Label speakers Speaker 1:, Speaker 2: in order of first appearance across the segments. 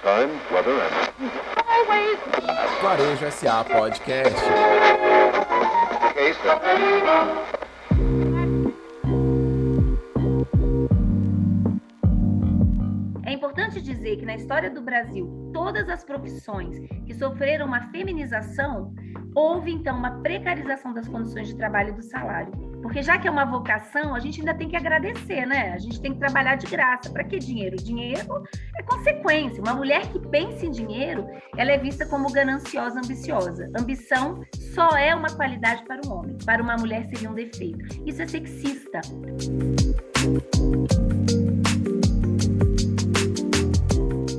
Speaker 1: time, weather, and...
Speaker 2: Varejo SA Podcast.
Speaker 3: É importante dizer que na história do Brasil, todas as profissões que sofreram uma feminização, houve então uma precarização das condições de trabalho e do salário. Porque já que é uma vocação, a gente ainda tem que agradecer, né? A gente tem que trabalhar de graça. Para que dinheiro? Dinheiro é consequência. Uma mulher que pensa em dinheiro, ela é vista como gananciosa, ambiciosa. Ambição só é uma qualidade para um homem. Para uma mulher seria um defeito. Isso é sexista.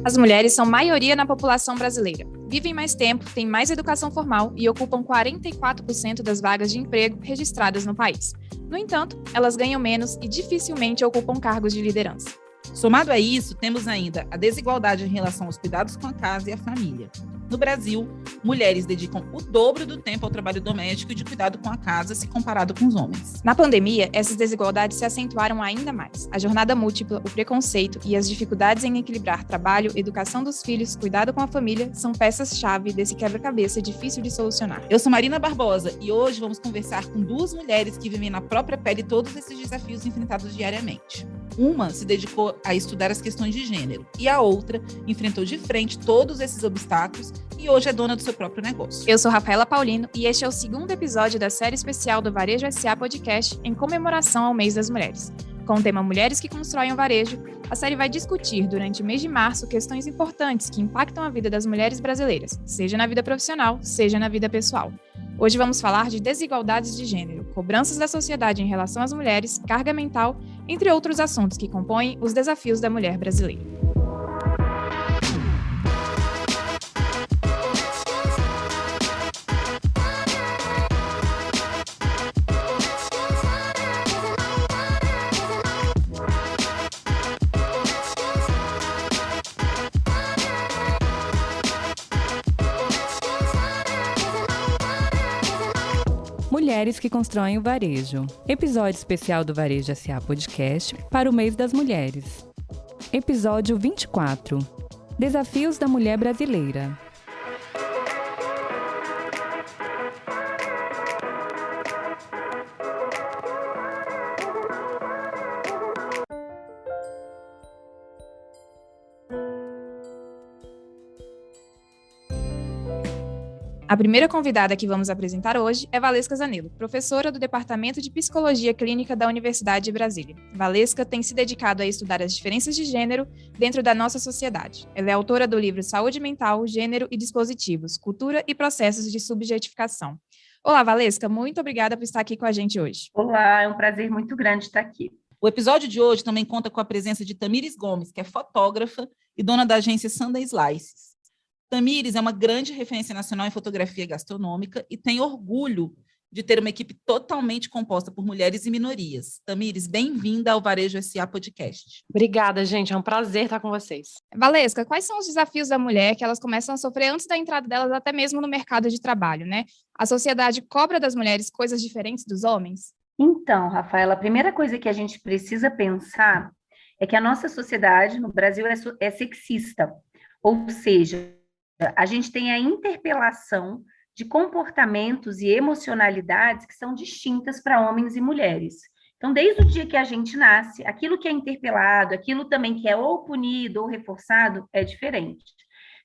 Speaker 4: As mulheres são maioria na população brasileira. Vivem mais tempo, têm mais educação formal e ocupam 44% das vagas de emprego registradas no país. No entanto, elas ganham menos e dificilmente ocupam cargos de liderança.
Speaker 5: Somado a isso, temos ainda a desigualdade em relação aos cuidados com a casa e a família. No Brasil, mulheres dedicam o dobro do tempo ao trabalho doméstico e de cuidado com a casa se comparado com os homens.
Speaker 4: Na pandemia, essas desigualdades se acentuaram ainda mais. A jornada múltipla, o preconceito e as dificuldades em equilibrar trabalho, educação dos filhos, cuidado com a família são peças-chave desse quebra-cabeça difícil de solucionar.
Speaker 5: Eu sou Marina Barbosa e hoje vamos conversar com duas mulheres que vivem na própria pele todos esses desafios enfrentados diariamente. Uma se dedicou a estudar as questões de gênero e a outra enfrentou de frente todos esses obstáculos e hoje é dona do seu próprio negócio.
Speaker 4: Eu sou Rafaela Paulino e este é o segundo episódio da série especial do Varejo SA Podcast em comemoração ao Mês das Mulheres. Com o tema Mulheres que Constroem o Varejo, a série vai discutir durante o mês de março questões importantes que impactam a vida das mulheres brasileiras, seja na vida profissional, seja na vida pessoal. Hoje vamos falar de desigualdades de gênero, cobranças da sociedade em relação às mulheres, carga mental, entre outros assuntos que compõem os desafios da mulher brasileira.
Speaker 6: Mulheres que Constroem o Varejo. Episódio especial do Varejo SA Podcast para o Mês das Mulheres. Episódio 24. Desafios da Mulher Brasileira.
Speaker 4: A primeira convidada que vamos apresentar hoje é Valesca Zanello, professora do Departamento de Psicologia Clínica da Universidade de Brasília. Valesca tem se dedicado a estudar as diferenças de gênero dentro da nossa sociedade. Ela é autora do livro Saúde Mental, Gênero e Dispositivos, Cultura e Processos de Subjetificação. Olá, Valesca, muito obrigada por estar aqui com a gente hoje.
Speaker 3: Olá, é um prazer muito grande estar aqui.
Speaker 5: O episódio de hoje também conta com a presença de Tamires Gomes, que é fotógrafa e dona da agência Sunday Slices. Tamires é uma grande referência nacional em fotografia gastronômica e tem orgulho de ter uma equipe totalmente composta por mulheres e minorias. Tamires, bem-vinda ao Varejo SA Podcast.
Speaker 7: Obrigada, gente. É um prazer estar com vocês.
Speaker 4: Valesca, quais são os desafios da mulher que elas começam a sofrer antes da entrada delas até mesmo no mercado de trabalho, né? A sociedade cobra das mulheres coisas diferentes dos homens?
Speaker 3: Então, Rafaela, a primeira coisa que a gente precisa pensar é que a nossa sociedade no Brasil é sexista, ou seja, a gente tem a interpelação de comportamentos e emocionalidades que são distintas para homens e mulheres. Então, desde o dia que a gente nasce, aquilo que é interpelado, aquilo também que é ou punido ou reforçado, é diferente.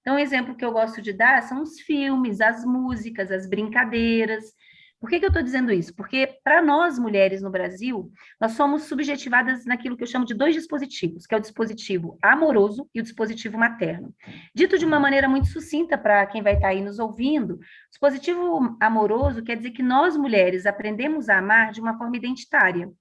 Speaker 3: Então, um exemplo que eu gosto de dar são os filmes, as músicas, as brincadeiras. Por que eu estou dizendo isso? Porque, para nós, mulheres no Brasil, nós somos subjetivadas naquilo que eu chamo de dois dispositivos, que é o dispositivo amoroso e o dispositivo materno. Dito de uma maneira muito sucinta para quem vai estar aí nos ouvindo, o dispositivo amoroso quer dizer que nós, mulheres, aprendemos a amar de uma forma identitária.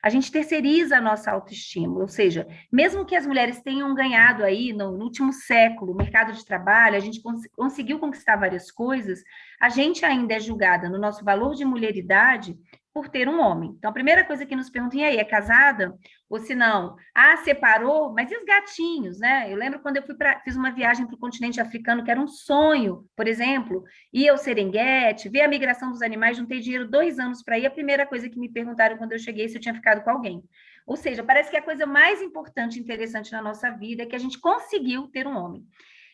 Speaker 3: A gente terceiriza a nossa autoestima, ou seja, mesmo que as mulheres tenham ganhado aí no último século o mercado de trabalho, a gente conseguiu conquistar várias coisas, a gente ainda é julgada no nosso valor de mulheridade por ter um homem. Então, a primeira coisa que nos perguntam, e aí, é casada? Ou se não, separou? Mas e os gatinhos, né? Eu lembro quando eu fiz uma viagem para o continente africano, que era um sonho, por exemplo, ir ao Serengeti, ver a migração dos animais, juntei dinheiro 2 anos para ir, a primeira coisa que me perguntaram quando eu cheguei se eu tinha ficado com alguém. Ou seja, parece que a coisa mais importante e interessante na nossa vida é que a gente conseguiu ter um homem.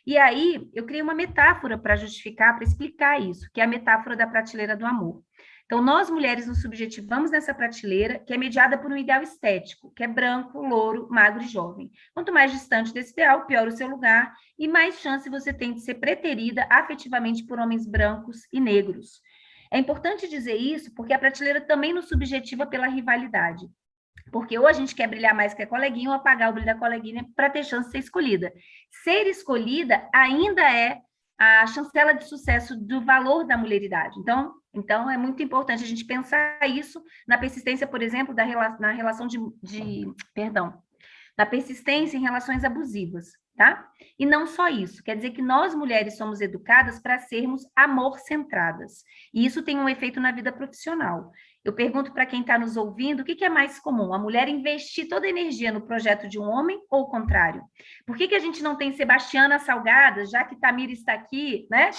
Speaker 3: E aí, eu criei uma metáfora para justificar, para explicar isso, que é a metáfora da prateleira do amor. Então, nós mulheres nos subjetivamos nessa prateleira, que é mediada por um ideal estético, que é branco, louro, magro e jovem. Quanto mais distante desse ideal, pior o seu lugar e mais chance você tem de ser preterida afetivamente por homens brancos e negros. É importante dizer isso porque a prateleira também nos subjetiva pela rivalidade. Porque ou a gente quer brilhar mais que a coleguinha ou apagar o brilho da coleguinha para ter chance de ser escolhida. Ser escolhida ainda é a chancela de sucesso do valor da mulheridade. Então é muito importante a gente pensar isso na persistência, por exemplo, na relação da persistência em relações abusivas, tá? E não só isso, quer dizer que nós mulheres somos educadas para sermos amor-centradas. E isso tem um efeito na vida profissional. Eu pergunto para quem está nos ouvindo, o que é mais comum? A mulher investir toda a energia no projeto de um homem ou o contrário? Por que a gente não tem Sebastiana Salgada, já que Tamira está aqui, né?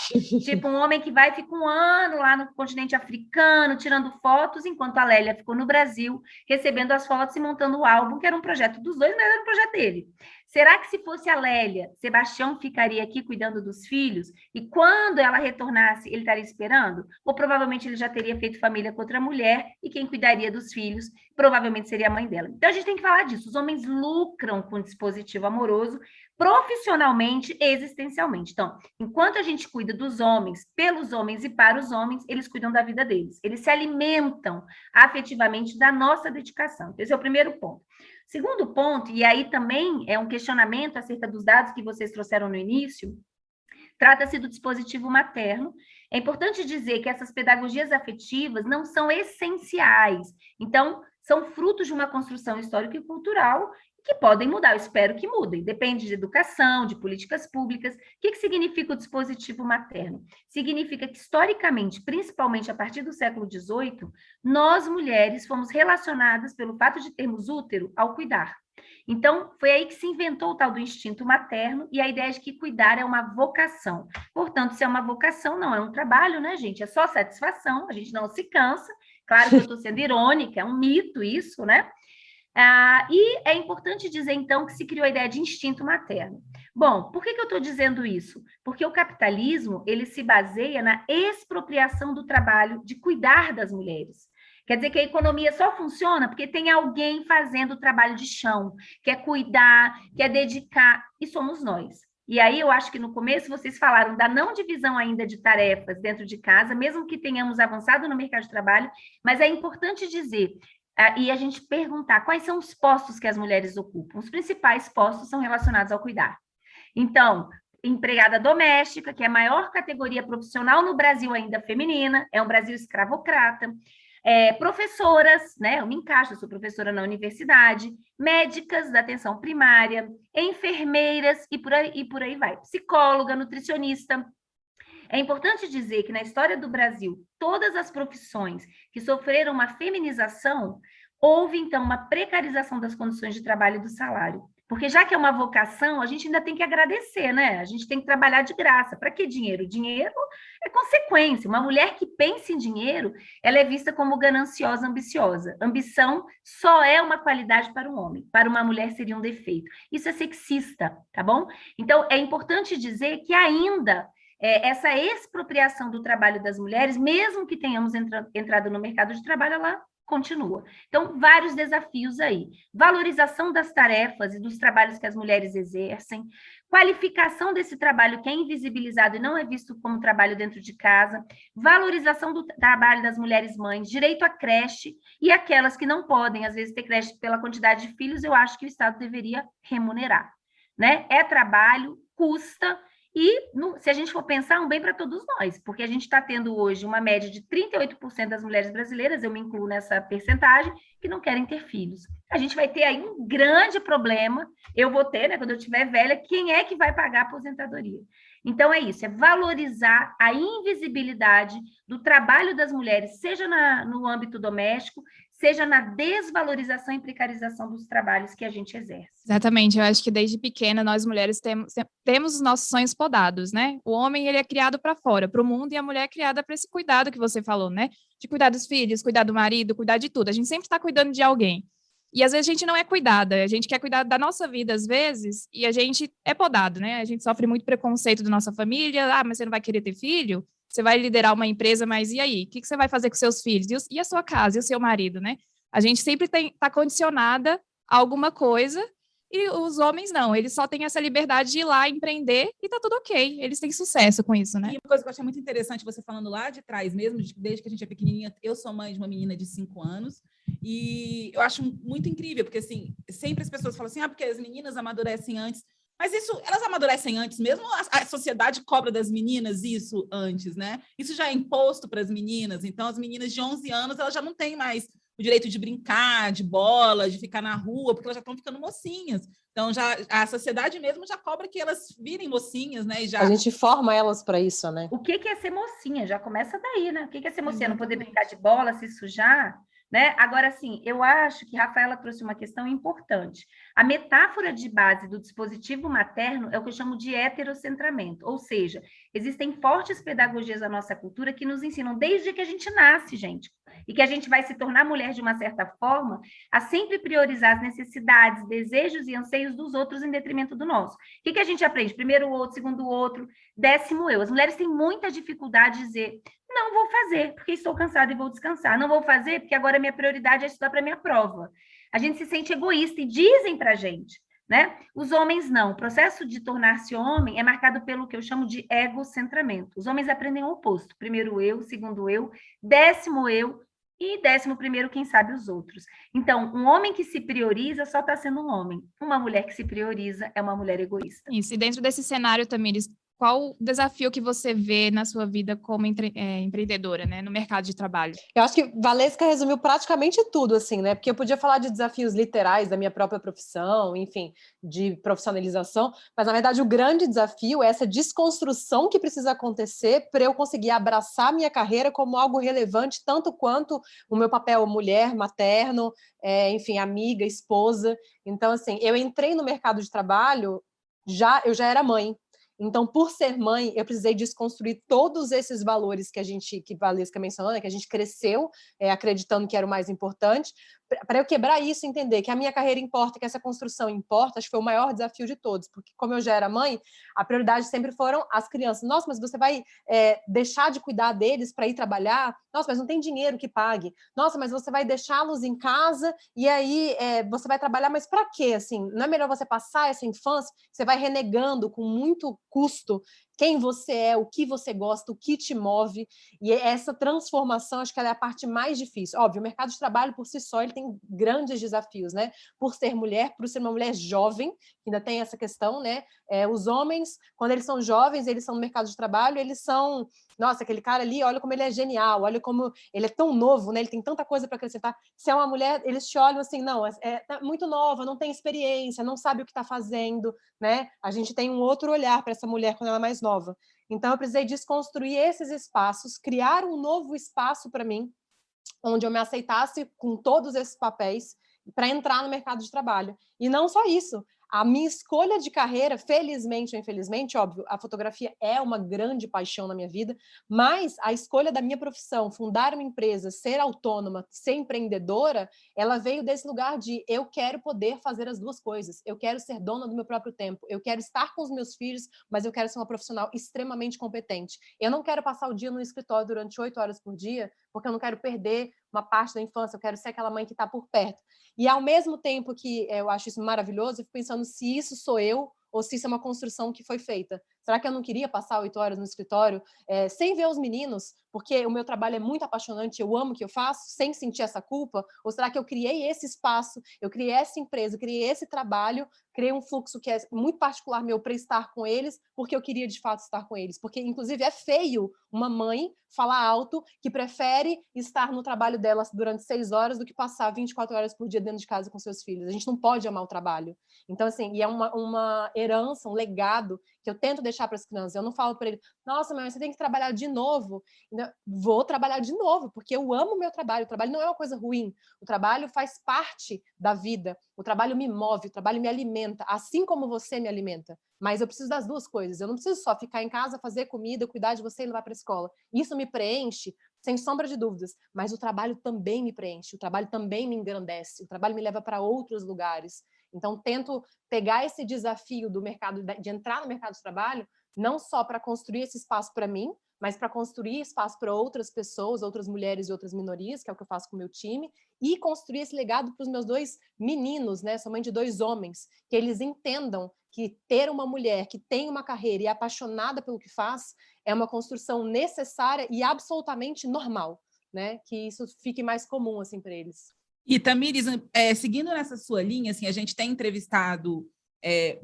Speaker 3: Tipo, um homem que vai e fica um ano lá no continente africano, tirando fotos, enquanto a Lélia ficou no Brasil, recebendo as fotos e montando o álbum, que era um projeto dos dois, mas era um projeto dele. Será que se fosse a Lélia, Sebastião ficaria aqui cuidando dos filhos? E quando ela retornasse, ele estaria esperando? Ou provavelmente ele já teria feito família com outra mulher e quem cuidaria dos filhos provavelmente seria a mãe dela. Então a gente tem que falar disso. Os homens lucram com o dispositivo amoroso profissionalmente e existencialmente. Então, enquanto a gente cuida dos homens, pelos homens e para os homens, eles cuidam da vida deles. Eles se alimentam afetivamente da nossa dedicação. Esse é o primeiro ponto. Segundo ponto, e aí também é um questionamento acerca dos dados que vocês trouxeram no início, trata-se do dispositivo materno. É importante dizer que essas pedagogias afetivas não são essenciais. Então, são frutos de uma construção histórica e cultural que podem mudar, eu espero que mudem. Depende de educação, de políticas públicas. O que significa o dispositivo materno? Significa que, historicamente, principalmente a partir do século XVIII, nós, mulheres, fomos relacionadas pelo fato de termos útero ao cuidar. Então, foi aí que se inventou o tal do instinto materno e a ideia de que cuidar é uma vocação. Portanto, se é uma vocação, não é um trabalho, né, gente? É só satisfação, a gente não se cansa. Claro que eu estou sendo irônica, é um mito isso, né? E é importante dizer, então, que se criou a ideia de instinto materno. Bom, por que eu estou dizendo isso? Porque o capitalismo, ele se baseia na expropriação do trabalho de cuidar das mulheres. Quer dizer que a economia só funciona porque tem alguém fazendo o trabalho de chão, quer cuidar, quer dedicar, e somos nós. E aí eu acho que no começo vocês falaram da não divisão ainda de tarefas dentro de casa, mesmo que tenhamos avançado no mercado de trabalho, mas é importante dizer e a gente perguntar quais são os postos que as mulheres ocupam. Os principais postos são relacionados ao cuidar. Então, empregada doméstica, que é a maior categoria profissional no Brasil ainda feminina, é um Brasil escravocrata, professoras, né? Eu me encaixo, eu sou professora na universidade, médicas da atenção primária, enfermeiras e por aí vai, psicóloga, nutricionista. É importante dizer que na história do Brasil, todas as profissões que sofreram uma feminização, houve, então, uma precarização das condições de trabalho e do salário. Porque já que é uma vocação, a gente ainda tem que agradecer, né? A gente tem que trabalhar de graça. Para que dinheiro? Dinheiro é consequência. Uma mulher que pensa em dinheiro, ela é vista como gananciosa, ambiciosa. Ambição só é uma qualidade para um homem. Para uma mulher seria um defeito. Isso é sexista, tá bom? Então, é importante dizer que ainda essa expropriação do trabalho das mulheres, mesmo que tenhamos entrado no mercado de trabalho, ela continua. Então, vários desafios aí. Valorização das tarefas e dos trabalhos que as mulheres exercem, qualificação desse trabalho que é invisibilizado e não é visto como trabalho dentro de casa, valorização do trabalho das mulheres mães, direito à creche e aquelas que não podem, às vezes, ter creche pela quantidade de filhos, eu acho que o Estado deveria remunerar, né? É trabalho, custa. E, se a gente for pensar, um bem para todos nós, porque a gente está tendo hoje uma média de 38% das mulheres brasileiras, eu me incluo nessa percentagem, que não querem ter filhos. A gente vai ter aí um grande problema, eu vou ter, né, quando eu estiver velha, quem é que vai pagar a aposentadoria? Então, é isso, é valorizar a invisibilidade do trabalho das mulheres, seja no âmbito doméstico, seja na desvalorização e precarização dos trabalhos que a gente exerce.
Speaker 4: Exatamente, eu acho que desde pequena nós mulheres temos os nossos sonhos podados, né? O homem, ele é criado para fora, para o mundo, e a mulher é criada para esse cuidado que você falou, né? De cuidar dos filhos, cuidar do marido, cuidar de tudo. A gente sempre está cuidando de alguém. E às vezes a gente não é cuidada, a gente quer cuidar da nossa vida às vezes, e a gente é podado, né? A gente sofre muito preconceito da nossa família. Ah, mas você não vai querer ter filho? Você vai liderar uma empresa, mas e aí? O que você vai fazer com seus filhos? E a sua casa? E o seu marido, né? A gente sempre está condicionada a alguma coisa, e os homens não, eles só têm essa liberdade de ir lá empreender e tá tudo ok, eles têm sucesso com isso, né?
Speaker 5: E uma coisa que eu achei muito interessante você falando lá de trás mesmo, desde que a gente é pequenininha, eu sou mãe de uma menina de 5 anos, e eu acho muito incrível, porque assim, sempre as pessoas falam assim, porque as meninas amadurecem antes, mas isso, elas amadurecem antes mesmo, a sociedade cobra das meninas isso antes, né? Isso já é imposto para as meninas, então as meninas de 11 anos, elas já não têm mais o direito de brincar, de bola, de ficar na rua, porque elas já estão ficando mocinhas. Então, já a sociedade mesmo já cobra que elas virem mocinhas, né? E já...
Speaker 7: A gente forma elas para isso, né?
Speaker 3: O que é ser mocinha? Já começa daí, né? O que é ser mocinha? Não poder brincar de bola, se sujar, né? Agora, assim, eu acho que Rafaela trouxe uma questão importante. A metáfora de base do dispositivo materno é o que eu chamo de heterocentramento, ou seja, existem fortes pedagogias da nossa cultura que nos ensinam desde que a gente nasce, gente, e que a gente vai se tornar mulher de uma certa forma, a sempre priorizar as necessidades, desejos e anseios dos outros em detrimento do nosso. O que a gente aprende? Primeiro o outro, segundo o outro, décimo eu. As mulheres têm muita dificuldade de dizer, não vou fazer, porque estou cansada e vou descansar. Não vou fazer, porque agora a minha prioridade é estudar para a minha prova. A gente se sente egoísta e dizem para a gente, né? Os homens não. O processo de tornar-se homem é marcado pelo que eu chamo de egocentramento. Os homens aprendem o oposto. Primeiro eu, segundo eu, décimo eu e 11º, quem sabe os outros. Então, um homem que se prioriza só está sendo um homem. Uma mulher que se prioriza é uma mulher egoísta.
Speaker 4: Isso, e dentro desse cenário, Tamires, qual o desafio que você vê na sua vida como empreendedora, né, no mercado de trabalho?
Speaker 7: Eu acho que Valesca resumiu praticamente tudo, assim, né? Porque eu podia falar de desafios literais da minha própria profissão, enfim, de profissionalização, mas na verdade o grande desafio é essa desconstrução que precisa acontecer para eu conseguir abraçar minha carreira como algo relevante, tanto quanto o meu papel mulher, materno, enfim, amiga, esposa. Então, assim, eu entrei no mercado de trabalho, eu já era mãe. Então, por ser mãe, eu precisei desconstruir todos esses valores que Valesca mencionou, né, que a gente cresceu acreditando que era o mais importante, para eu quebrar isso e entender que a minha carreira importa, que essa construção importa. Acho que foi o maior desafio de todos, porque como eu já era mãe, a prioridade sempre foram as crianças. Nossa, mas você vai deixar de cuidar deles para ir trabalhar? Nossa, mas não tem dinheiro que pague. Nossa, mas você vai deixá-los em casa e aí você vai trabalhar, mas para quê? Assim, não é melhor você passar essa infância? Você vai renegando com muito custo quem você é, o que você gosta, o que te move, e essa transformação, acho que ela é a parte mais difícil. Óbvio, o mercado de trabalho, por si só, ele tem grandes desafios, né? Por ser mulher, por ser uma mulher jovem, que ainda tem essa questão, né? Os homens, quando eles são jovens, eles são no mercado de trabalho, eles são, nossa, aquele cara ali, olha como ele é genial, olha como ele é tão novo, né? Ele tem tanta coisa para acrescentar. Se é uma mulher, eles te olham assim, não, é muito nova, não tem experiência, não sabe o que está fazendo, né? A gente tem um outro olhar para essa mulher quando ela é mais nova. Então, eu precisei desconstruir esses espaços, criar um novo espaço para mim, onde eu me aceitasse com todos esses papéis para entrar no mercado de trabalho. E não só isso, a minha escolha de carreira, felizmente ou infelizmente, óbvio, a fotografia é uma grande paixão na minha vida, mas a escolha da minha profissão, fundar uma empresa, ser autônoma, ser empreendedora, ela veio desse lugar de eu quero poder fazer as duas coisas, eu quero ser dona do meu próprio tempo, eu quero estar com os meus filhos, mas eu quero ser uma profissional extremamente competente. Eu não quero passar o dia no escritório durante 8 horas por dia, porque eu não quero perder uma parte da infância, eu quero ser aquela mãe que está por perto. E ao mesmo tempo que eu acho isso maravilhoso, eu fico pensando se isso sou eu ou se isso é uma construção que foi feita. Será que eu não queria passar 8 horas no escritório sem ver os meninos, porque o meu trabalho é muito apaixonante, eu amo o que eu faço, sem sentir essa culpa? Ou será que eu criei esse espaço, eu criei essa empresa, eu criei esse trabalho, criei um fluxo que é muito particular meu para estar com eles, porque eu queria de fato estar com eles? Porque, inclusive, é feio uma mãe falar alto que prefere estar no trabalho dela durante 6 horas do que passar 24 horas por dia dentro de casa com seus filhos. A gente não pode amar o trabalho. Então, assim, e é uma herança, um legado que eu tento deixar para as crianças. Eu não falo para ele, nossa, mãe, você tem que trabalhar de novo. Vou trabalhar de novo, porque eu amo o meu trabalho. O trabalho não é uma coisa ruim. O trabalho faz parte da vida. O trabalho me move, o trabalho me alimenta, assim como você me alimenta. Mas eu preciso das duas coisas. Eu não preciso só ficar em casa, fazer comida, cuidar de você e levar para a escola. Isso me preenche sem sombra de dúvidas, mas o trabalho também me preenche, o trabalho também me engrandece, o trabalho me leva para outros lugares. Então, tento pegar esse desafio do mercado, de entrar no mercado de trabalho, não só para construir esse espaço para mim, mas para construir espaço para outras pessoas, outras mulheres e outras minorias, que é o que eu faço com o meu time, e construir esse legado para os meus 2 meninos, né? Sou mãe de 2 homens, que eles entendam que ter uma mulher que tem uma carreira e é apaixonada pelo que faz é uma construção necessária e absolutamente normal, né? Que isso fique mais comum assim para eles.
Speaker 5: E, Tamires, seguindo nessa sua linha, assim, a gente tem entrevistado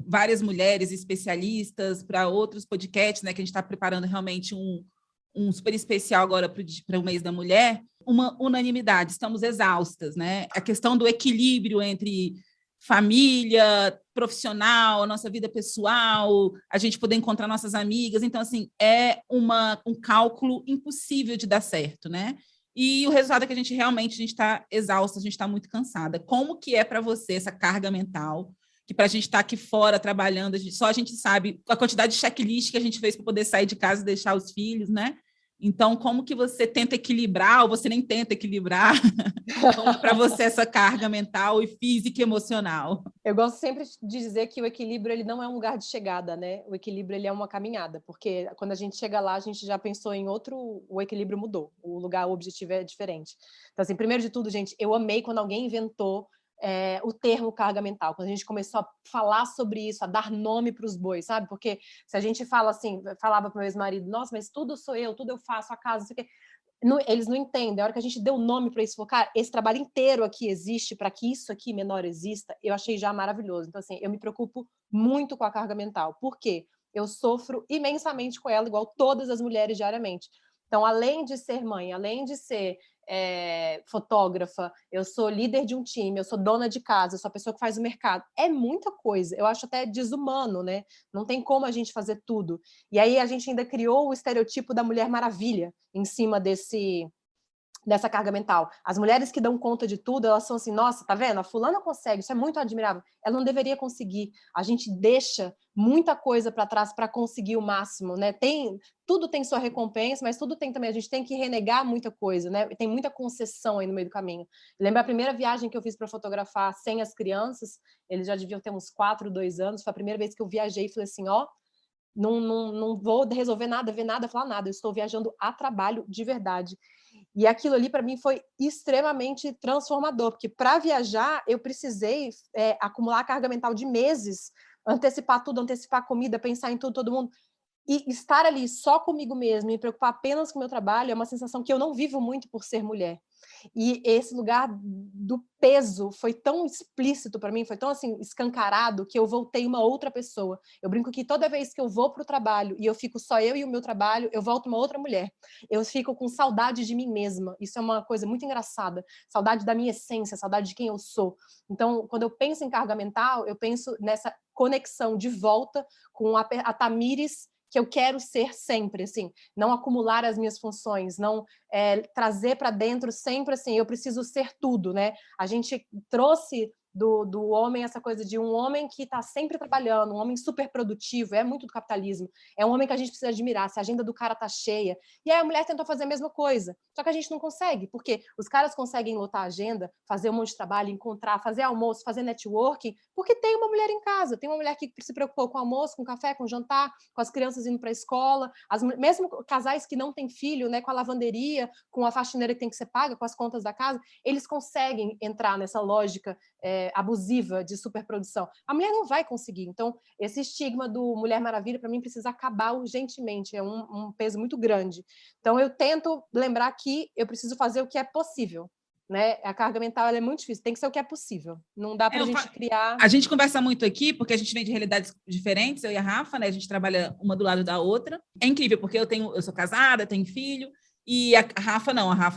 Speaker 5: várias mulheres especialistas para outros podcasts, né, que a gente está preparando realmente um super especial agora para o mês da mulher. Uma unanimidade, estamos exaustas, né? A questão do equilíbrio entre família, profissional, nossa vida pessoal, a gente poder encontrar nossas amigas. Então, assim, é um cálculo impossível de dar certo, né? E o resultado é que a gente está exausta, a gente está muito cansada. Como que é para você essa carga mental? Que para a gente estar aqui fora trabalhando, só a gente sabe a quantidade de checklist que a gente fez para poder sair de casa e deixar os filhos, né? Então, como que você tenta equilibrar, ou você nem tenta equilibrar, para você essa carga mental e física e emocional?
Speaker 7: Eu gosto sempre de dizer que o equilíbrio ele não é um lugar de chegada, né? O equilíbrio ele é uma caminhada, porque quando a gente chega lá, a gente já pensou em outro, o equilíbrio mudou, o lugar, o objetivo é diferente. Então, assim, primeiro de tudo, gente, eu amei quando alguém inventou o termo carga mental, quando a gente começou a falar sobre isso, a dar nome para os bois, sabe? Porque se a gente fala assim, falava para o meu ex-marido, nossa, mas tudo sou eu, tudo eu faço, a casa, não sei o quê. Não, eles não entendem. A hora que a gente deu nome para isso, falou, cara, esse trabalho inteiro aqui existe para que isso aqui menor exista, eu achei já maravilhoso. Então, assim, eu me preocupo muito com a carga mental. Por quê? Eu sofro imensamente com ela, igual todas as mulheres diariamente. Então, além de ser mãe, além de ser fotógrafa, eu sou líder de um time, eu sou dona de casa, eu sou a pessoa que faz o mercado. É muita coisa. Eu acho até desumano, né? Não tem como a gente fazer tudo. E aí a gente ainda criou o estereotipo da Mulher Maravilha em cima dessa carga mental. As mulheres que dão conta de tudo, elas são assim, nossa, tá vendo? A fulana consegue, isso é muito admirável. Ela não deveria conseguir. A gente deixa muita coisa para trás para conseguir o máximo, né? Tudo tem sua recompensa, mas tudo tem também, a gente tem que renegar muita coisa, né? Tem muita concessão aí no meio do caminho. Lembra a primeira viagem que eu fiz para fotografar sem as crianças? Eles já deviam ter uns 4, 2 anos. Foi a primeira vez que eu viajei e falei assim, ó, não vou resolver nada, ver nada, falar nada. Eu estou viajando a trabalho de verdade. E aquilo ali, para mim, foi extremamente transformador, porque para viajar, eu precisei acumular carga mental de meses, antecipar tudo, antecipar comida, pensar em tudo, todo mundo. E estar ali só comigo mesma, me preocupar apenas com o meu trabalho, é uma sensação que eu não vivo muito por ser mulher. E esse lugar do peso foi tão explícito para mim, foi tão assim escancarado, que eu voltei uma outra pessoa. Eu brinco que toda vez que eu vou para o trabalho e eu fico só eu e o meu trabalho, eu volto uma outra mulher. Eu fico com saudade de mim mesma. Isso é uma coisa muito engraçada. Saudade da minha essência, saudade de quem eu sou. Então, quando eu penso em carga mental, eu penso nessa conexão de volta com a Tamires que eu quero ser sempre, assim, não acumular as minhas funções, não trazer para dentro sempre, assim, eu preciso ser tudo, né? A gente trouxe do homem essa coisa de um homem que está sempre trabalhando, um homem super produtivo, é muito do capitalismo, é um homem que a gente precisa admirar, se a agenda do cara tá cheia, e aí a mulher tentou fazer a mesma coisa, só que a gente não consegue, porque os caras conseguem lotar a agenda, fazer um monte de trabalho, encontrar, fazer almoço, fazer networking, porque tem uma mulher em casa, tem uma mulher que se preocupou com o almoço, com o café, com o jantar, com as crianças indo para a escola, mesmo casais que não têm filho, né, com a lavanderia, com a faxineira que tem que ser paga, com as contas da casa, eles conseguem entrar nessa lógica abusiva de superprodução. A mulher não vai conseguir. Então, esse estigma do Mulher Maravilha, para mim, precisa acabar urgentemente. É um peso muito grande. Então, eu tento lembrar que eu preciso fazer o que é possível. Né? A carga mental ela é muito difícil. Tem que ser o que é possível. Não dá para a gente criar...
Speaker 5: A gente conversa muito aqui, porque a gente vem de realidades diferentes, eu e a Rafa, né? A gente trabalha uma do lado da outra. É incrível, porque eu sou casada, tenho filho, e a Rafa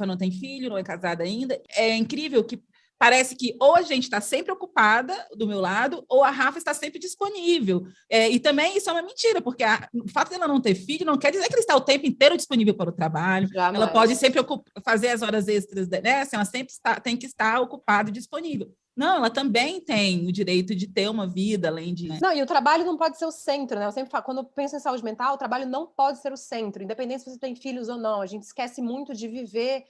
Speaker 5: não tem filho, não é casada ainda. É incrível que parece que ou a gente está sempre ocupada do meu lado, ou a Rafa está sempre disponível. E também isso é uma mentira, porque o fato dela não ter filho não quer dizer que ela está o tempo inteiro disponível para o trabalho. Jamais. Ela pode sempre fazer as horas extras, né? Assim, ela sempre tem que estar ocupada e disponível. Não, ela também tem o direito de ter uma vida, além de...
Speaker 7: Não, e o trabalho não pode ser o centro, né? Eu sempre falo, quando eu penso em saúde mental, o trabalho não pode ser o centro, independente se você tem filhos ou não. A gente esquece muito de viver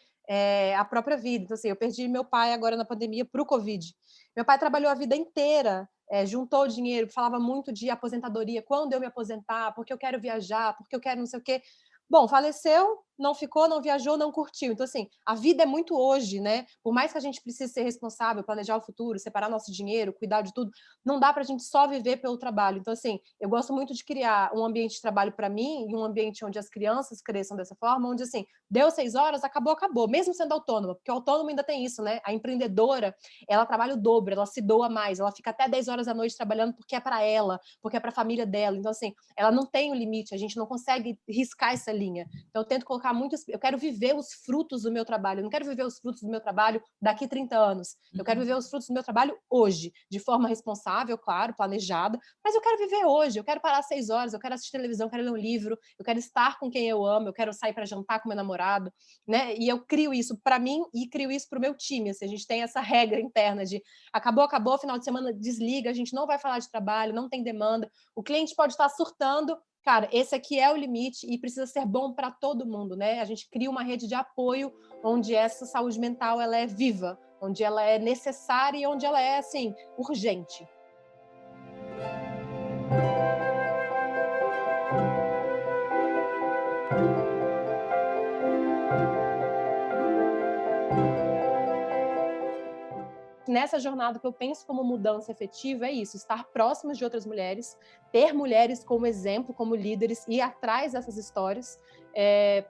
Speaker 7: a própria vida. Então, assim, eu perdi meu pai agora na pandemia para o Covid. Meu pai trabalhou a vida inteira, juntou dinheiro, falava muito de aposentadoria, quando eu me aposentar, porque eu quero viajar, porque eu quero não sei o quê. Bom, faleceu, não ficou, não viajou, não curtiu. Então, assim, a vida é muito hoje, né? Por mais que a gente precise ser responsável, planejar o futuro, separar nosso dinheiro, cuidar de tudo, não dá para a gente só viver pelo trabalho. Então, assim, eu gosto muito de criar um ambiente de trabalho para mim e um ambiente onde as crianças cresçam dessa forma, onde, assim, deu 6 horas, acabou, acabou, mesmo sendo autônoma, porque o autônomo ainda tem isso, né? A empreendedora, ela trabalha o dobro, ela se doa mais, ela fica até 10 horas da noite trabalhando porque é para ela, porque é para a família dela. Então, assim, ela não tem o limite, a gente não consegue riscar essa linha. Então, eu tento colocar eu quero viver os frutos do meu trabalho, eu não quero viver os frutos do meu trabalho daqui 30 anos, eu quero viver os frutos do meu trabalho hoje, de forma responsável, claro, planejada, mas eu quero viver hoje, eu quero parar 6 horas, eu quero assistir televisão, eu quero ler um livro, eu quero estar com quem eu amo, eu quero sair para jantar com meu namorado, né? E eu crio isso para mim e crio isso para o meu time, assim, a gente tem essa regra interna de acabou, final de semana desliga, a gente não vai falar de trabalho, não tem demanda, o cliente pode estar surtando. Cara, esse aqui é o limite e precisa ser bom para todo mundo, né? A gente cria uma rede de apoio onde essa saúde mental ela é viva, onde ela é necessária e onde ela é, assim, urgente. Nessa jornada que eu penso como mudança efetiva é isso, estar próximos de outras mulheres, ter mulheres como exemplo, como líderes, ir atrás dessas histórias,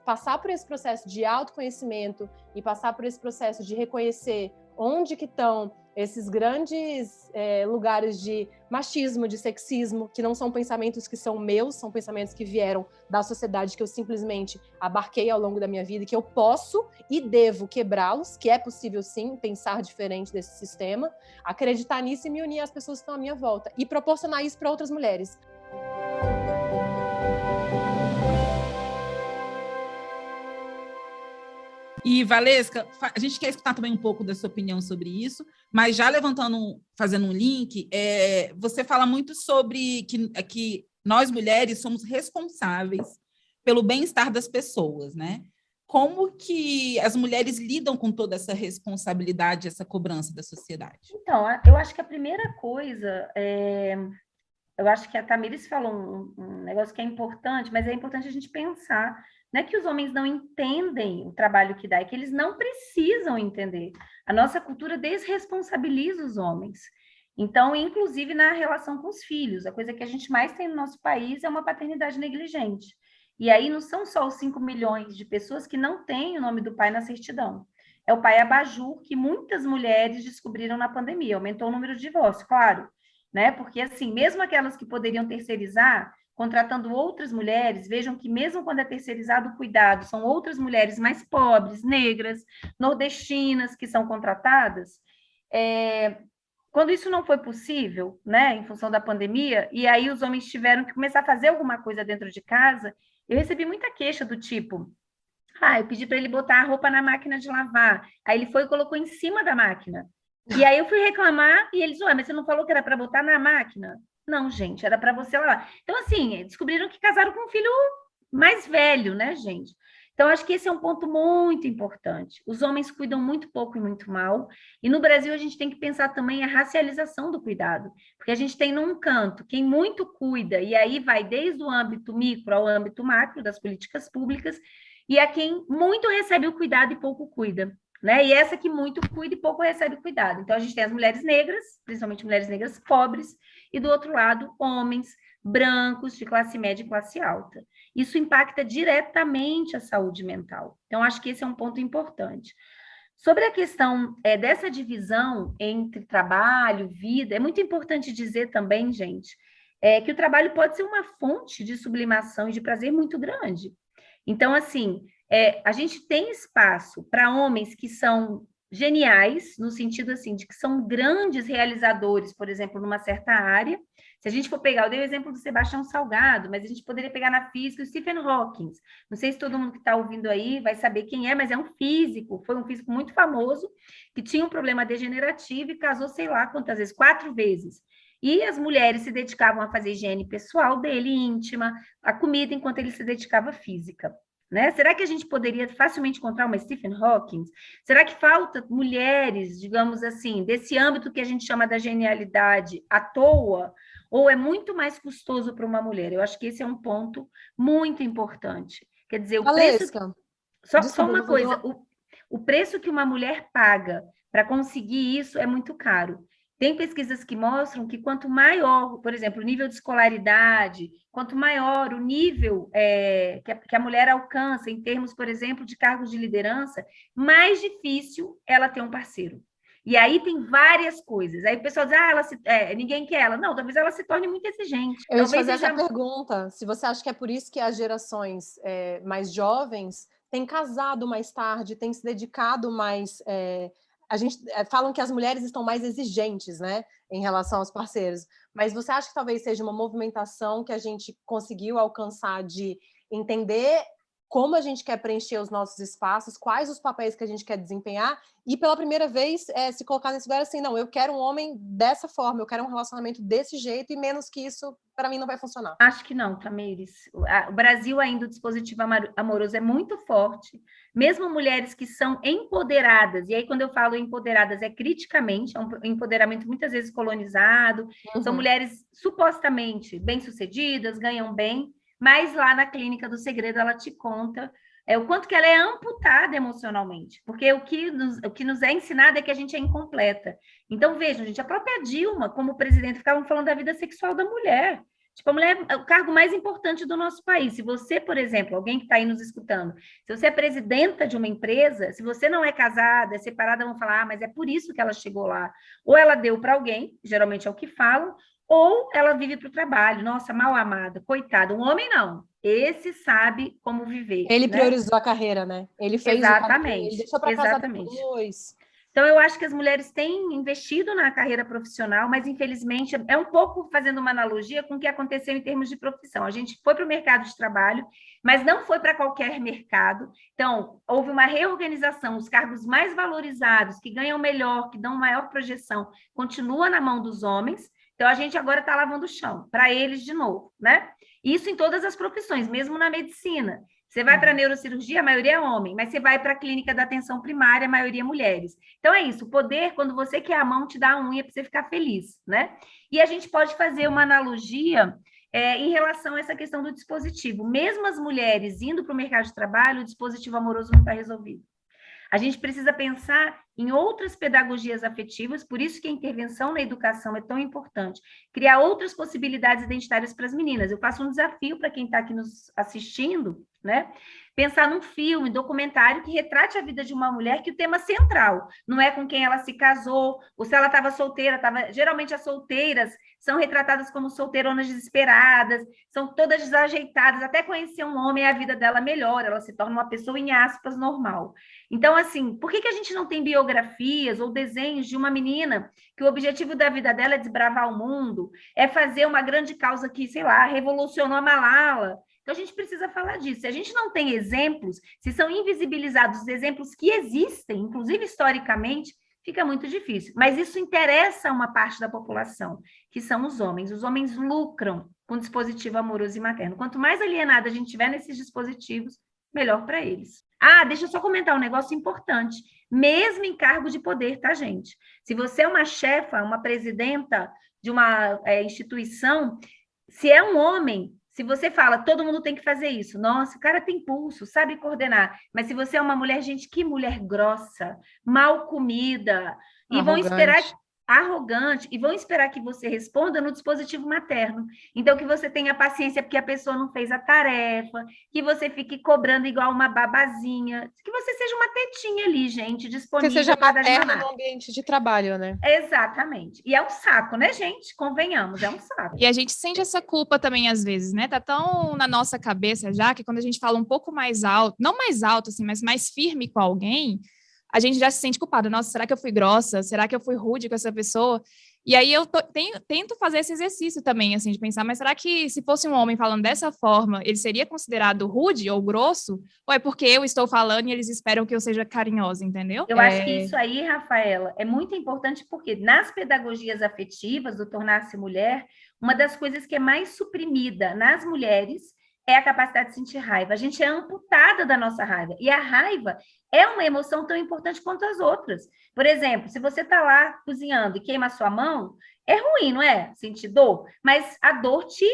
Speaker 7: passar por esse processo de autoconhecimento e passar por esse processo de reconhecer onde que estão esses grandes lugares de machismo, de sexismo, que não são pensamentos que são meus, são pensamentos que vieram da sociedade, que eu simplesmente abarquei ao longo da minha vida, que eu posso e devo quebrá-los, que é possível sim pensar diferente desse sistema, acreditar nisso e me unir às pessoas que estão à minha volta e proporcionar isso para outras mulheres.
Speaker 5: E, Valesca, a gente quer escutar também um pouco da sua opinião sobre isso, mas já fazendo um link, você fala muito sobre que nós, mulheres, somos responsáveis pelo bem-estar das pessoas, né? Como que as mulheres lidam com toda essa responsabilidade, essa cobrança da sociedade?
Speaker 3: Então, eu acho que a primeira coisa eu acho que a Tamires falou um negócio que é importante, mas é importante a gente pensar, não é que os homens não entendem o trabalho que dá, é que eles não precisam entender. A nossa cultura desresponsabiliza os homens. Então, inclusive na relação com os filhos, a coisa que a gente mais tem no nosso país é uma paternidade negligente. E aí não são só os 5 milhões de pessoas que não têm o nome do pai na certidão. É o pai abajur que muitas mulheres descobriram na pandemia, aumentou o número de divórcios, claro, né? Porque, assim, mesmo aquelas que poderiam terceirizar, contratando outras mulheres, vejam que mesmo quando é terceirizado o cuidado, são outras mulheres mais pobres, negras, nordestinas, que são contratadas, quando isso não foi possível, né, em função da pandemia, e aí os homens tiveram que começar a fazer alguma coisa dentro de casa, eu recebi muita queixa do tipo, eu pedi para ele botar a roupa na máquina de lavar, aí ele foi e colocou em cima da máquina, e aí eu fui reclamar, e eles, mas você não falou que era para botar na máquina? Não, gente, era para você lavar. Então, assim, descobriram que casaram com um filho mais velho, né, gente? Então, acho que esse é um ponto muito importante. Os homens cuidam muito pouco e muito mal, e no Brasil a gente tem que pensar também a racialização do cuidado, porque a gente tem num canto quem muito cuida, e aí vai desde o âmbito micro ao âmbito macro das políticas públicas, e a quem muito recebe o cuidado e pouco cuida. Né? E essa que muito cuida e pouco recebe cuidado. Então, a gente tem as mulheres negras, principalmente mulheres negras pobres, e do outro lado, homens brancos de classe média e classe alta. Isso impacta diretamente a saúde mental. Então, acho que esse é um ponto importante. Sobre a questão dessa divisão entre trabalho, vida, é muito importante dizer também, gente, que o trabalho pode ser uma fonte de sublimação e de prazer muito grande. Então, assim, a gente tem espaço para homens que são geniais, no sentido assim, de que são grandes realizadores, por exemplo, numa certa área. Se a gente for pegar, eu dei o exemplo do Sebastião Salgado, mas a gente poderia pegar na física o Stephen Hawking. Não sei se todo mundo que está ouvindo aí vai saber quem é, mas é um físico, foi um físico muito famoso, que tinha um problema degenerativo e casou, sei lá quantas vezes, 4 vezes. E as mulheres se dedicavam a fazer higiene pessoal dele, íntima, a comida, enquanto ele se dedicava à física. Né? Será que a gente poderia facilmente encontrar uma Stephen Hawking? Será que falta mulheres, digamos assim, desse âmbito que a gente chama da genialidade à toa? Ou é muito mais custoso para uma mulher? Eu acho que esse é um ponto muito importante. Quer dizer, o preço... Só uma coisa, o preço que uma mulher paga para conseguir isso é muito caro. Tem pesquisas que mostram que quanto maior, por exemplo, o nível de escolaridade, quanto maior o nível que a mulher alcança em termos, por exemplo, de cargos de liderança, mais difícil ela ter um parceiro. E aí tem várias coisas. Aí o pessoal diz, ninguém quer ela. Não, talvez ela se torne muito exigente.
Speaker 7: Eu ia te fazer essa pergunta, se você acha que é por isso que as gerações mais jovens têm casado mais tarde, têm se dedicado mais... falam que as mulheres estão mais exigentes, né, em relação aos parceiros. Mas você acha que talvez seja uma movimentação que a gente conseguiu alcançar de entender como a gente quer preencher os nossos espaços, quais os papéis que a gente quer desempenhar, e pela primeira vez se colocar nesse lugar assim, não, eu quero um homem dessa forma, eu quero um relacionamento desse jeito, e menos que isso, para mim, não vai funcionar.
Speaker 3: Acho que não, Tamires. O Brasil ainda, o dispositivo amoroso é muito forte, mesmo mulheres que são empoderadas, e aí quando eu falo empoderadas é criticamente, é um empoderamento muitas vezes colonizado, são mulheres supostamente bem-sucedidas, ganham bem, mas lá na Clínica do Segredo ela te conta o quanto que ela é amputada emocionalmente, porque o que nos é ensinado é que a gente é incompleta. Então, vejam, gente, a própria Dilma, como presidente, ficavam falando da vida sexual da mulher. Tipo, a mulher é o cargo mais importante do nosso país. Se você, por exemplo, alguém que está aí nos escutando, se você é presidenta de uma empresa, se você não é casada, é separada, vão falar, mas é por isso que ela chegou lá. Ou ela deu para alguém, geralmente é o que falam, ou ela vive para o trabalho. Nossa, mal amada, coitada. Um homem não. Esse sabe como viver.
Speaker 7: Ele priorizou a carreira, né? Ele fez
Speaker 3: exatamente.
Speaker 7: Ele deixou para casa depois.
Speaker 3: Então, eu acho que as mulheres têm investido na carreira profissional, mas, infelizmente, é um pouco fazendo uma analogia com o que aconteceu em termos de profissão. A gente foi para o mercado de trabalho, mas não foi para qualquer mercado. Então, houve uma reorganização. Os cargos mais valorizados, que ganham melhor, que dão maior projeção, continua na mão dos homens. Então, a gente agora está lavando o chão para eles de novo, né? Isso em todas as profissões, mesmo na medicina. Você vai para a neurocirurgia, a maioria é homem, mas você vai para a clínica da atenção primária, a maioria é mulheres. Então, é isso, o poder, quando você quer a mão, te dá a unha para você ficar feliz, né? E a gente pode fazer uma analogia em relação a essa questão do dispositivo. Mesmo as mulheres indo para o mercado de trabalho, o dispositivo amoroso não está resolvido. A gente precisa pensar em outras pedagogias afetivas, por isso que a intervenção na educação é tão importante. Criar outras possibilidades identitárias para as meninas. Eu faço um desafio para quem está aqui nos assistindo, né? Pensar num filme, documentário que retrate a vida de uma mulher, que o tema central não é com quem ela se casou, ou se ela estava solteira. Geralmente as solteiras são retratadas como solteironas desesperadas, são todas desajeitadas, até conhecer um homem a vida dela melhora, ela se torna uma pessoa, em aspas, normal. Então, assim, por que a gente não tem biografias ou desenhos de uma menina que o objetivo da vida dela é desbravar o mundo, é fazer uma grande causa que, sei lá, revolucionou a Malala? Então, a gente precisa falar disso. Se a gente não tem exemplos, se são invisibilizados os exemplos que existem, inclusive historicamente, fica muito difícil. Mas isso interessa a uma parte da população, que são os homens. Os homens lucram com dispositivo amoroso e materno. Quanto mais alienada a gente tiver nesses dispositivos, melhor para eles. Deixa eu só comentar um negócio importante. Mesmo em cargo de poder, tá, gente? Se você é uma chefa, uma presidenta de uma instituição, se é um homem, se você fala, todo mundo tem que fazer isso. Nossa, o cara tem pulso, sabe coordenar. Mas se você é uma mulher, gente, que mulher grossa, mal comida, e vão esperar... arrogante, e vão esperar que você responda no dispositivo materno. Então, que você tenha paciência porque a pessoa não fez a tarefa, que você fique cobrando igual uma babazinha, que você seja uma tetinha ali, gente, disponível.
Speaker 7: Que seja materna no ambiente de trabalho, né?
Speaker 3: Exatamente. E é um saco, né, gente? Convenhamos, é um saco.
Speaker 4: E a gente sente essa culpa também, às vezes, né? Tá tão na nossa cabeça já, que quando a gente fala um pouco mais alto, não mais alto, assim, mas mais firme com alguém, a gente já se sente culpada. Nossa, será que eu fui grossa? Será que eu fui rude com essa pessoa? E aí eu tento fazer esse exercício também, assim, de pensar, mas será que se fosse um homem falando dessa forma, ele seria considerado rude ou grosso? Ou é porque eu estou falando e eles esperam que eu seja carinhosa, entendeu?
Speaker 3: Eu acho que isso aí, Rafaela, é muito importante porque nas pedagogias afetivas do Tornar-se Mulher, uma das coisas que é mais suprimida nas mulheres é a capacidade de sentir raiva. A gente é amputada da nossa raiva. E a raiva é uma emoção tão importante quanto as outras. Por exemplo, se você está lá cozinhando e queima a sua mão, é ruim, não é? Sentir dor. Mas a dor te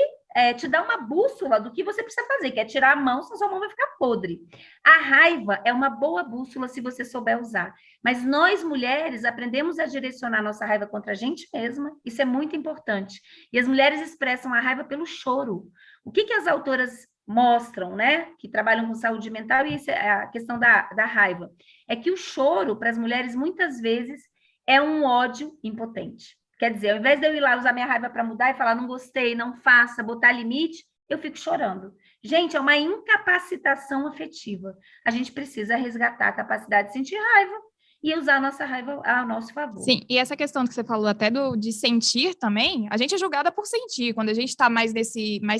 Speaker 3: dá uma bússola do que você precisa fazer, que é tirar a mão, senão sua mão vai ficar podre. A raiva é uma boa bússola se você souber usar. Mas nós, mulheres, aprendemos a direcionar nossa raiva contra a gente mesma. Isso é muito importante. E as mulheres expressam a raiva pelo choro. O que as autoras mostram, né, que trabalham com saúde mental, e essa é a questão da raiva, é que o choro, para as mulheres, muitas vezes, é um ódio impotente. Quer dizer, ao invés de eu ir lá usar minha raiva para mudar e falar, não gostei, não faça, botar limite, eu fico chorando. Gente, é uma incapacitação afetiva. A gente precisa resgatar a capacidade de sentir raiva e usar a nossa raiva a nosso favor.
Speaker 4: Sim, e essa questão que você falou até de sentir também, a gente é julgada por sentir. Quando a gente está mais